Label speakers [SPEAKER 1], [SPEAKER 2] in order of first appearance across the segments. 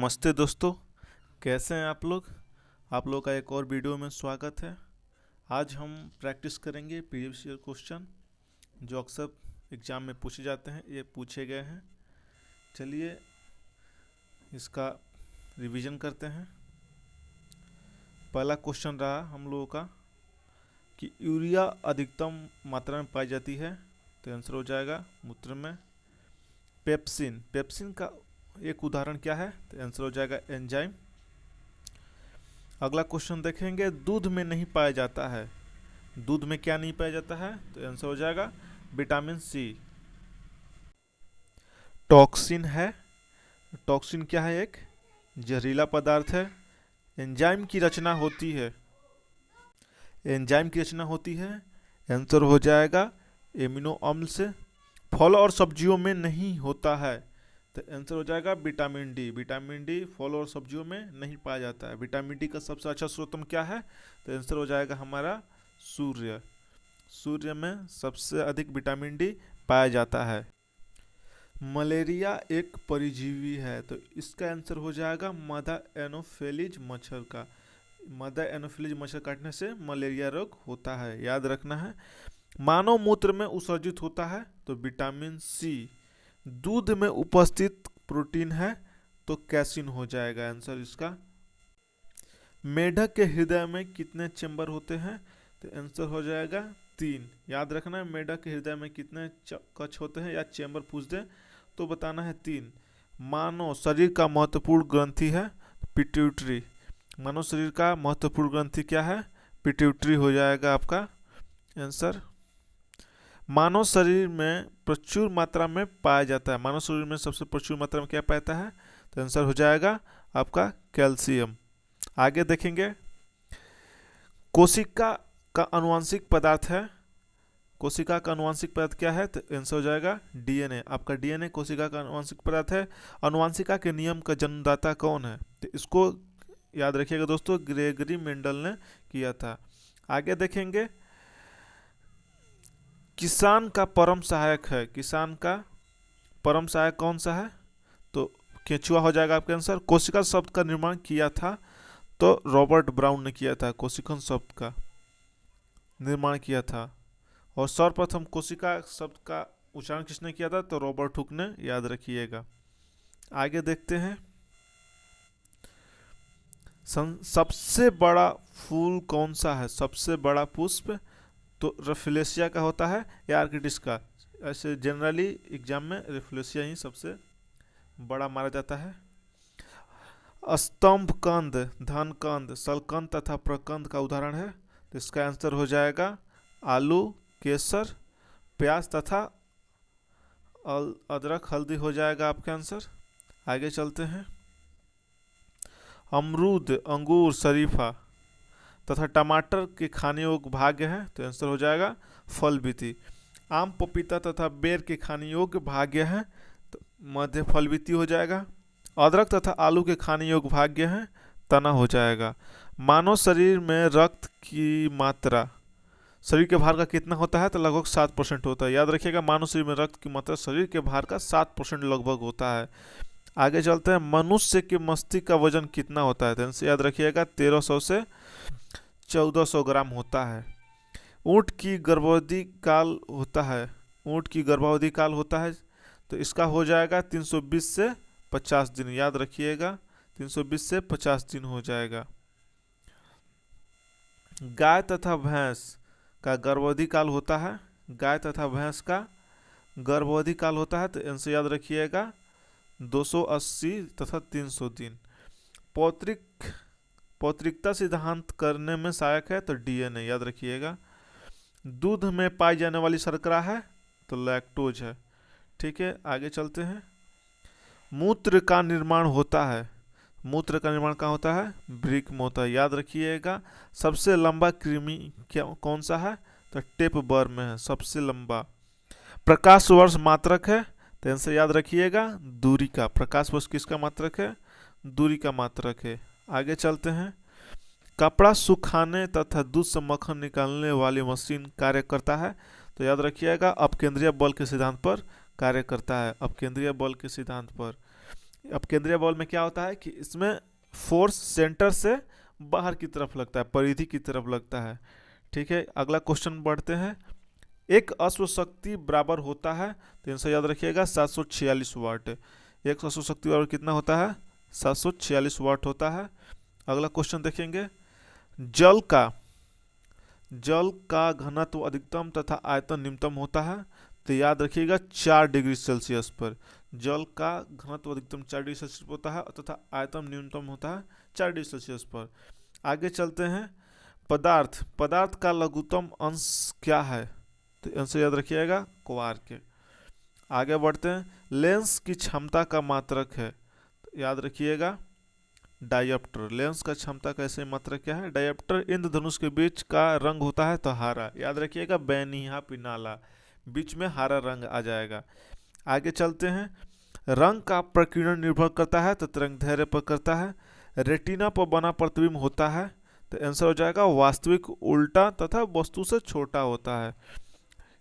[SPEAKER 1] नमस्ते दोस्तों, कैसे हैं आप लोग। आप लोग का एक और वीडियो में स्वागत है। आज हम प्रैक्टिस करेंगे प्रीवियस ईयर क्वेश्चन जो अक्सर एग्ज़ाम में पूछे जाते हैं। ये पूछे गए हैं, चलिए इसका रिवीजन करते हैं। पहला क्वेश्चन रहा हम लोगों का कि यूरिया अधिकतम मात्रा में पाई जाती है, तो आंसर हो जाएगा मूत्र में। पेप्सिन, पेप्सिन का एक उदाहरण क्या है, तो आंसर हो जाएगा एंजाइम। अगला क्वेश्चन देखेंगे, दूध में नहीं पाया जाता है। दूध में क्या नहीं पाया जाता है, तो आंसर हो जाएगा विटामिन सी। टॉक्सिन है, टॉक्सिन क्या है, एक जहरीला पदार्थ है। एंजाइम की रचना होती है, एंजाइम की रचना होती है, आंसर हो जाएगा एमिनो अम्ल से। फल और सब्जियों में नहीं होता है, तो आंसर हो जाएगा विटामिन डी। विटामिन डी फल और सब्जियों में नहीं पाया जाता है। विटामिन डी का सबसे अच्छा स्रोत क्या है, तो आंसर हो जाएगा हमारा सूर्य। सूर्य में सबसे अधिक विटामिन डी पाया जाता है। मलेरिया एक परजीवी है, तो इसका आंसर हो जाएगा मदा एनोफिलीज मच्छर का। मदा एनोफिलीज मच्छर काटने से मलेरिया रोग होता है, याद रखना है। मानव मूत्र में उत्सर्जित होता है, तो विटामिन सी। दूध में उपस्थित प्रोटीन है, तो कैसिन हो जाएगा आंसर इसका। मेढक के हृदय में कितने चेंबर होते हैं, तो आंसर हो जाएगा 3। याद रखना है, मेढक के हृदय में कितने कक्ष होते हैं या चेंबर पूछ दे तो बताना है 3। मानव शरीर का महत्वपूर्ण ग्रंथि है पिट्यूटरी। मानव शरीर का महत्वपूर्ण ग्रंथि क्या है, पिट्यूटरी हो जाएगा आपका आंसर। मानव शरीर में प्रचुर मात्रा में पाया जाता है, मानव शरीर में सबसे प्रचुर मात्रा में क्या पाता है, तो आंसर हो जाएगा आपका कैल्शियम। आगे देखेंगे, कोशिका का आनुवंशिक पदार्थ है। कोशिका का आनुवंशिक पदार्थ क्या है, तो आंसर हो जाएगा डीएनए। आपका डीएनए कोशिका का आनुवंशिक पदार्थ है। आनुवंशिका के नियम का जन्मदाता कौन है, तो इसको याद रखिएगा दोस्तों, ग्रेगरी मेंडल ने किया था। आगे देखेंगे, किसान का परम सहायक है। किसान का परम सहायक कौन सा है, तो केंचुआ हो जाएगा आपका आंसर। कोशिका शब्द का निर्माण किया था, तो रॉबर्ट ब्राउन ने किया था। कोशिका शब्द का निर्माण किया था, और सर्वप्रथम कोशिका शब्द का उच्चारण किसने किया था, तो रॉबर्ट हुक ने, याद रखिएगा। आगे देखते हैं, सबसे बड़ा फूल कौन सा है, सबसे बड़ा पुष्प, तो रेफुलेसिया का होता है या आर्किडिस का। ऐसे जनरली एग्जाम में रेफुलेसिया ही सबसे बड़ा माना जाता है। स्तंभ कंद, धन कंद, सलकंद तथा प्रकंद का उदाहरण है, तो इसका आंसर हो जाएगा आलू, केसर, प्याज तथा अदरक, हल्दी हो जाएगा आपका आंसर। आगे चलते हैं, अमरूद, अंगूर, शरीफा तथा टमाटर के खाने योग्य भाग्य है, तो आंसर हो जाएगा फल बीती। आम, पपीता तथा बेर के खाने योग्य भाग्य है, तो मध्य फल बीती हो जाएगा। अदरक तथा आलू के खाने योग्य भाग्य है, तना हो जाएगा। मानव शरीर में रक्त की मात्रा शरीर के भार का कितना होता है, तो लगभग 7% होता है। याद रखिएगा, मानव शरीर में रक्त की मात्रा शरीर के भार का 7% लगभग होता है। आगे चलते हैं, मनुष्य के मस्तिष्क का वजन कितना होता है, तो याद रखिएगा 1300 से 1400 ग्राम होता है। ऊँट की गर्भावधि काल होता है, ऊँट की गर्भावधि काल होता है, तो इसका हो जाएगा 320 से 50 दिन। याद रखिएगा 320 से 50 दिन हो जाएगा। गाय तथा भैंस का गर्भावधि काल होता है, गाय तथा भैंस का गर्भावधि काल होता है, तो इनसे याद रखिएगा 280 तथा 300 दिन। पौत्रिकता सिद्धांत करने में सहायक है, तो डीएनए, याद रखिएगा। दूध में पाई जाने वाली शर्करा है, तो लैक्टोज है। ठीक है, आगे चलते हैं, मूत्र का निर्माण होता है। मूत्र का निर्माण कहाँ होता है, वृक्क में होता है। याद रखिएगा, सबसे लंबा कृमि क्या कौन सा है, तो टेप वर्म है सबसे लंबा। प्रकाश वर्ष मात्रक है, तो इनसे याद रखिएगा दूरी का। प्रकाश वर्ष किसका मात्रक है, दूरी का मात्रक है। आगे चलते हैं, कपड़ा सुखाने तथा दूध से मक्खन निकालने वाली मशीन कार्य करता है, तो याद रखिएगा अपकेंद्रीय बल के सिद्धांत पर कार्य करता है, अपकेंद्रीय बल के सिद्धांत पर। अब केंद्रीय बॉल में क्या होता है कि इसमें फोर्स सेंटर से बाहर की तरफ लगता है, परिधि की तरफ लगता है। ठीक है, अगला क्वेश्चन बढ़ते हैं। एक अश्व शक्ति बराबर होता है, तो इनसे याद रखिएगा 746 वाट। एक अश्व शक्ति बराबर कितना होता है? 746 वाट होता है। अगला क्वेश्चन देखेंगे। जल का जल का घनत्व अधिकतम तथा आयतन न्यूनतम होता है, तो याद रखिएगा 4 डिग्री सेल्सियस पर। जल का घनत्व अधिकतम 4 डिग्री सेल्सियस पर होता है तथा आयतन न्यूनतम होता है 4 डिग्री सेल्सियस पर। आगे चलते हैं। पदार्थ का लघुत्तम अंश क्या है? तो आंसर याद रखिएगा क्वार्क। आगे बढ़ते हैं। लेंस की क्षमता का मात्रक है, तो याद रखिएगा डायप्टर। लेंस का क्षमता का ऐसे मात्रक क्या है? डायप्टर। इंद्रधनुष के बीच का रंग होता है तो हरा, याद रखिएगा बैनिया पिनाला, बीच में हरा रंग आ जाएगा। आगे चलते हैं। रंग का प्रकीर्णन निर्भर करता है तो तरंगदैर्ध्य पर करता है। रेटिना पर बना प्रतिबिंब होता है, तो आंसर हो जाएगा वास्तविक उल्टा तथा वस्तु से छोटा होता है।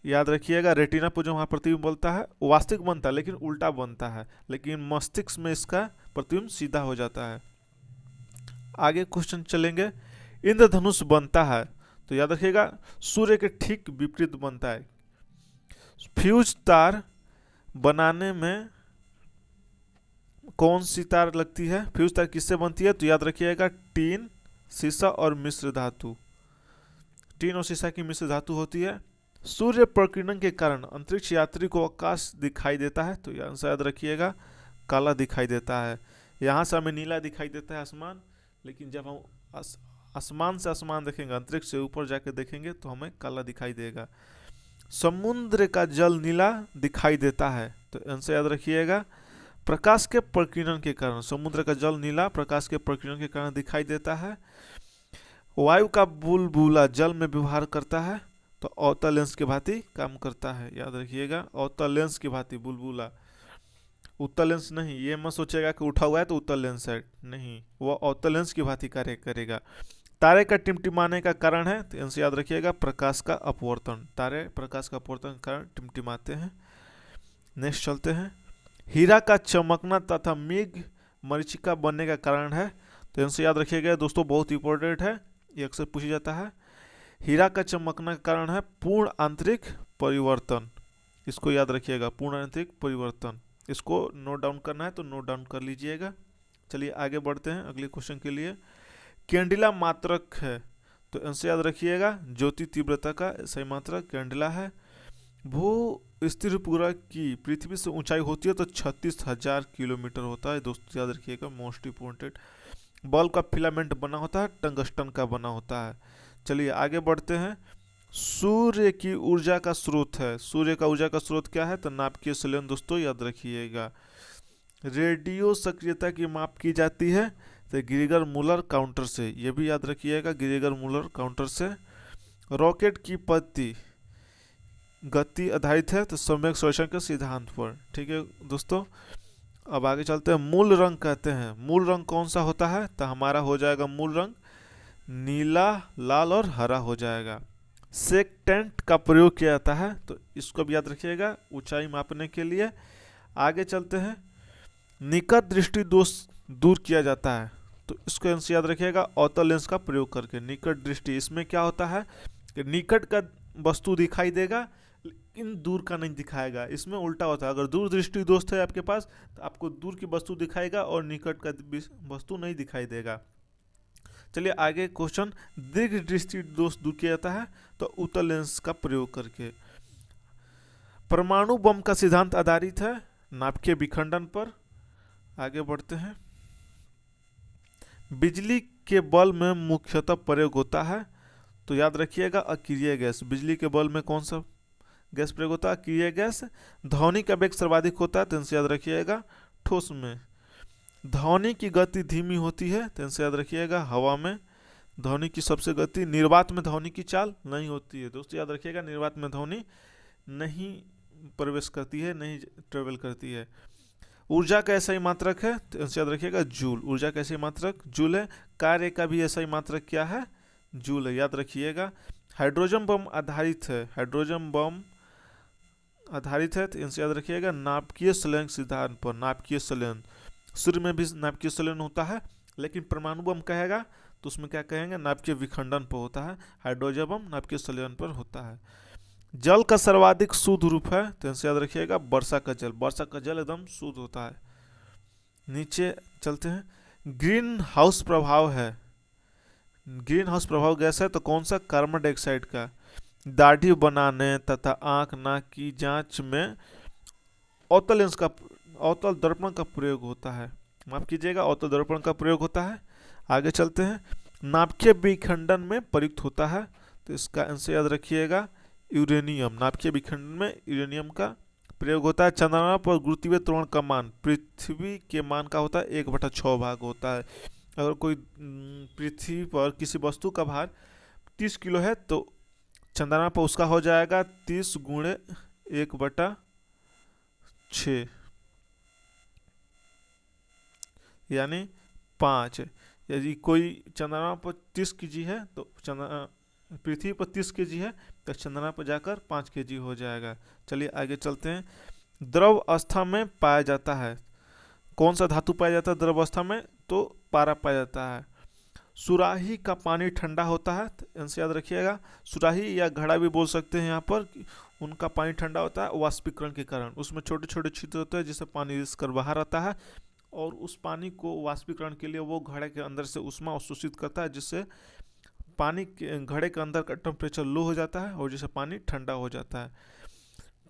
[SPEAKER 1] याद रखिएगा रेटिना पर जो वहाँ प्रतिबिंब बनता है वास्तविक बनता है लेकिन उल्टा बनता है, लेकिन मस्तिष्क में इसका प्रतिबिंब सीधा हो जाता है। आगे क्वेश्चन चलेंगे। इंद्रधनुष बनता है, तो याद रखिएगा सूर्य के ठीक विपरीत बनता है। फ्यूज तार बनाने में कौन सी तार लगती है? फ्यूज तार किससे बनती है? तो याद रखिएगा टीन, सीसा और मिश्र धातु। टीन और सीसा की मिश्र धातु होती है। सूर्य प्रकीर्णन के कारण अंतरिक्ष यात्री को आकाश दिखाई देता है, तो आंसर याद रखिएगा काला दिखाई देता है। यहाँ से हमें नीला दिखाई देता है आसमान, लेकिन जब हम आसमान से आसमान देखेंगे, अंतरिक्ष से ऊपर जाके देखेंगे तो हमें काला दिखाई देगा। समुद्र का जल नीला दिखाई देता है, तो आंसर याद रखिएगा प्रकाश के प्रकीर्णन के कारण। समुद्र का जल नीला प्रकाश के प्रकीर्णन के कारण दिखाई देता है। वायु का बुलबुला जल में व्यवहार करता है, तो अवतल लेंस की भांति काम करता है। याद रखिएगा अवतल लेंस की भांति बुलबुला, उत्तल लेंस नहीं। ये मत सोचेगा कि उठा हुआ है तो उत्तल लेंस है, नहीं, वह अवतल लेंस की भांति कार्य करेगा। तारे का टिमटिमाने का कारण है, तो आंसर याद रखिएगा प्रकाश का अपवर्तन। तारे प्रकाश का अपवर्तन के कारण टिमटिमाते हैं। नेक्स्ट चलते हैं। हीरा का चमकना तथा मेघ मरीचिका बनने का कारण है, तो आंसर याद रखिएगा दोस्तों बहुत इंपॉर्टेंट है, ये अक्सर पूछा जाता है। हीरा का चमकना का कारण है पूर्ण आंतरिक परिवर्तन। इसको याद रखिएगा पूर्ण आंतरिक परिवर्तन। इसको नोट डाउन करना है तो नोट डाउन कर लीजिएगा। चलिए आगे बढ़ते हैं अगले क्वेश्चन के लिए। कैंडिला मात्रक है, तो आंसर याद रखिएगा ज्योति तीव्रता का सही मात्रक कैंडिला है। भू स्थिर उपग्रह की पृथ्वी से ऊंचाई होती है तो 36,000 किलोमीटर होता है दोस्तों, याद रखिएगा मोस्ट इंपोर्टेंट। बल्ब का फिलामेंट बना होता है टंगस्टन का बना होता है। चलिए आगे बढ़ते हैं। सूर्य की ऊर्जा का स्रोत है, सूर्य का ऊर्जा का स्रोत क्या है? तो नाभिकीय संलयन दोस्तों, याद रखिएगा। रेडियो सक्रियता की माप की जाती है तो ग्रीगर मूलर काउंटर से, ये भी याद रखिएगा ग्रीगर मूलर काउंटर से। रॉकेट की गति आधारित है तो सम्यक संवेक्षण के सिद्धांत पर। ठीक है दोस्तों, अब आगे चलते हैं। मूल रंग कहते हैं, मूल रंग कौन सा होता है? तो हमारा हो जाएगा मूल रंग नीला, लाल और हरा हो जाएगा। सेकटेंट का प्रयोग किया जाता है, तो इसको भी याद रखिएगा ऊंचाई मापने के लिए। आगे चलते हैं। निकट दृष्टि दोष दूर किया जाता है, तो इसको आंसर याद रखिएगा अवतल लेंस का प्रयोग करके। निकट दृष्टि, इसमें क्या होता है कि निकट का वस्तु दिखाई देगा लेकिन दूर का नहीं दिखाएगा, इसमें उल्टा होता है। अगर दूर दृष्टि दोष है आपके पास तो आपको दूर की वस्तु दिखाएगा और निकट का वस्तु नहीं दिखाई देगा। चलिए आगे क्वेश्चन। दीर्घ दृष्टि दोष दूर किया जाता है तो उत्तल लेंस का प्रयोग करके। परमाणु बम का सिद्धांत आधारित है नाभिकीय विखंडन पर। आगे बढ़ते हैं। बिजली के बल्ब में मुख्यतः प्रयोग होता है, तो याद रखिएगा अक्रिय गैस। बिजली के बल्ब में कौन सा गैस प्रयोग होता है? अक्रिय गैस। ध्वनि का वेग सर्वाधिक होता है, तो इनसे याद रखिएगा ठोस में। ध्वनि की गति धीमी होती है, तो इनसे याद रखिएगा हवा में। ध्वनि की सबसे गति, निर्वात में ध्वनि की चाल नहीं होती है दोस्तों, याद रखिएगा निर्वात में ध्वनि नहीं प्रवेश करती है, नहीं ट्रेवल करती है। ऊर्जा का ऐसा ही मात्रक है, तो इनसे याद रखिएगा जूल। ऊर्जा का ऐसा ही मात्रक जूल है। कार्य का भी ऐसा ही मात्रक क्या है? जूल है, याद रखिएगा। हाइड्रोजन बम आधारित है, हाइड्रोजन बम आधारित है, तो इनसे याद रखिएगा नाभिकीय संलयन सिद्धांत पर। नाभिकीय संलयन सूर्य में भी नाभिकीय संलयन होता है, लेकिन परमाणु बम कहेगा तो उसमें क्या कहेंगे, नाभिकीय विखंडन पर होता है। हाइड्रोजन बम नाभिकीय संलयन पर होता है। जल का सर्वाधिक शुद्ध रूप है, तो इनसे याद रखिएगा वर्षा का जल। वर्षा का जल एकदम शुद्ध होता है। नीचे चलते हैं, ग्रीन हाउस प्रभाव है। ग्रीन हाउस प्रभाव गैस है तो कौन सा, कार्बन डाइऑक्साइड का। दाढ़ी बनाने तथा आंख नाक की जांच में अवतल लेंस का, अवतल दर्पण का प्रयोग होता है। माफ कीजिएगा, अवतल दर्पण का प्रयोग होता है। आगे चलते हैं, नाभिकीय विखंडन में प्रयुक्त होता है, तो इसका आंसर याद रखिएगा यूरेनियम। नाभिकीय विखंडन में यूरेनियम का प्रयोग होता है। चंद्रमा पर गुरुत्वीय त्वरण का मान पृथ्वी के मान का होता है 1/6 भाग होता है। अगर कोई पृथ्वी पर किसी वस्तु का भार 30 किलो है तो चंद्रमा पर उसका हो जाएगा 30 गुणे 1/6 यानी 5। यदि कोई चंद्रमा पर 30 केजी है तो पृथ्वी पर 30 केजी है तो चंद्रमा पर जाकर 5 केजी हो जाएगा। चलिए आगे चलते हैं, द्रव अवस्था में पाया जाता है। कौन सा धातु पाया जाता है द्रव अवस्था में, तो पारा पाया जाता है। सुराही का पानी ठंडा होता है, तो इनसे याद रखिएगा, सुराही या घड़ा भी बोल सकते हैं यहाँ पर, उनका पानी ठंडा होता है वाष्पीकरण के कारण। उसमें छोटे छोटे छिद्र होते हैं जिससे पानी रिस कर बाहर आता है, और उस पानी को वाष्पीकरण के लिए वो घड़े के अंदर से उष्मा अवशोषित करता है, जिससे पानी के घड़े के अंदर का टेम्परेचर लो हो जाता है और जिससे पानी ठंडा हो जाता है।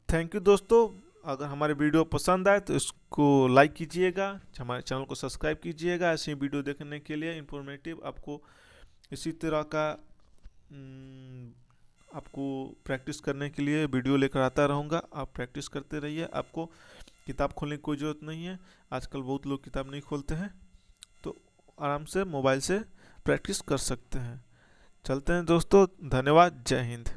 [SPEAKER 1] थैंक यू दोस्तों, अगर हमारे वीडियो पसंद आए तो इसको लाइक कीजिएगा, हमारे चैनल को सब्सक्राइब कीजिएगा। ऐसे ही वीडियो देखने के लिए इन्फॉर्मेटिव आपको इसी तरह का आपको प्रैक्टिस करने के लिए वीडियो लेकर आता रहूँगा। आप प्रैक्टिस करते रहिए, आपको किताब खोलने की कोई ज़रूरत नहीं है। आजकल बहुत लोग किताब नहीं खोलते हैं, तो आराम से मोबाइल से प्रैक्टिस कर सकते हैं। चलते हैं दोस्तों, धन्यवाद, जय हिंद।